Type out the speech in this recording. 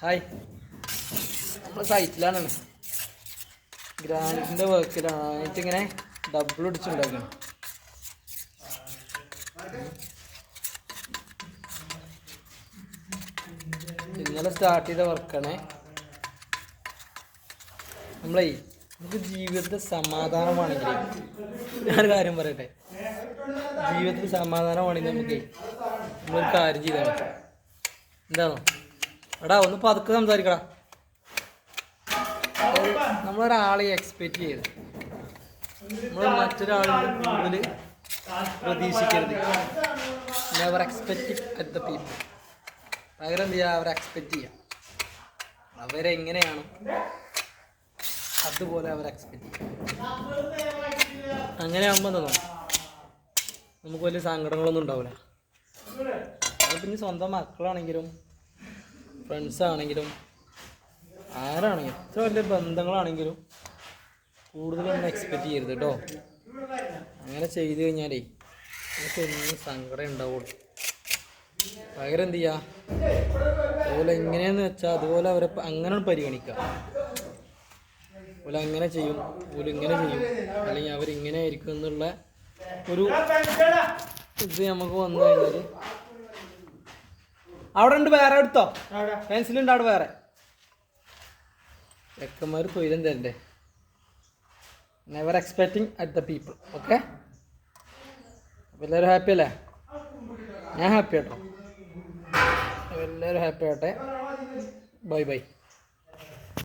Hi, നമ്മൾ സൈറ്റിലാണ്. ഗ്രാനൈറ്റിൻ്റെ വർക്കിലാണ്. ഇങ്ങനെ double അടിച്ചുണ്ടാക്കണം. ഇന്നലെ സ്റ്റാർട്ട് ചെയ്ത വർക്കാണ്. നമ്മളേ നമുക്ക് ജീവിതത്തിൽ സമാധാനമാണെങ്കിൽ, ഞാനൊരു കാര്യം പറയട്ടെ, ജീവിതത്തിൽ സമാധാനമാണെങ്കിൽ നമ്മളൊരു കാര്യം ചെയ്താൽ മതി. എന്താണോ എടാ, ഒന്ന് പതുക്കെ സംസാരിക്കടാ. നമ്മളൊരാളെ എക്സ്പെക്റ്റ് ചെയ്ത് നമ്മൾ മറ്റൊരാളിൽ കൂടുതൽ പ്രതീക്ഷിക്കരുത്. Never expect at the people. പകരം എന്ത് ചെയ്യുക, അവരെ എക്സ്പെക്റ്റ് ചെയ്യുക. അവരെങ്ങനെയാണോ അതുപോലെ അവർ എക്സ്പെക്റ്റ് ചെയ്യുക. അങ്ങനെ ആകുമ്പോൾ എന്താ, നമുക്ക് വലിയ സങ്കടങ്ങളൊന്നും ഉണ്ടാവില്ല. അത് പിന്നെ സ്വന്തം മക്കളാണെങ്കിലും ഫ്രണ്ട്സാണെങ്കിലും ആരാണെങ്കിലും എത്ര വലിയ ബന്ധങ്ങളാണെങ്കിലും കൂടുതലൊന്നും എക്സ്പെക്റ്റ് ചെയ്യരുത് കേട്ടോ. അങ്ങനെ ചെയ്ത് കഴിഞ്ഞാലേ നമുക്ക് ഒന്നും സങ്കടം ഉണ്ടാവുള്ളൂ. പകരം എന്ത് ചെയ്യുക, അതുപോലെ എങ്ങനെയാന്ന് വെച്ചാൽ അതുപോലെ അവരെ അങ്ങനെ പരിഗണിക്കുക. ഓല അങ്ങനെ ചെയ്യും, ഓല ഇങ്ങനെ ചെയ്യും, അല്ലെങ്കിൽ അവരിങ്ങനെ ആയിരിക്കും എന്നുള്ള ഒരു ഇത് നമുക്ക് വന്നു കഴിഞ്ഞാൽ, അവിടെ ഉണ്ട്, വേറെ എടുത്തോ, പെൻസിലുണ്ട് അവിടെ വേറെ. ചെക്കന്മാർ തൊഴിലും തരണ്ടേ. Never expecting at the people. Okay, അപ്പോൾ എല്ലാവരും ഹാപ്പി അല്ലേ? ഞാൻ ഹാപ്പി കേട്ടോ. എല്ലാവരും ഹാപ്പി ആവട്ടെ. Bye bye.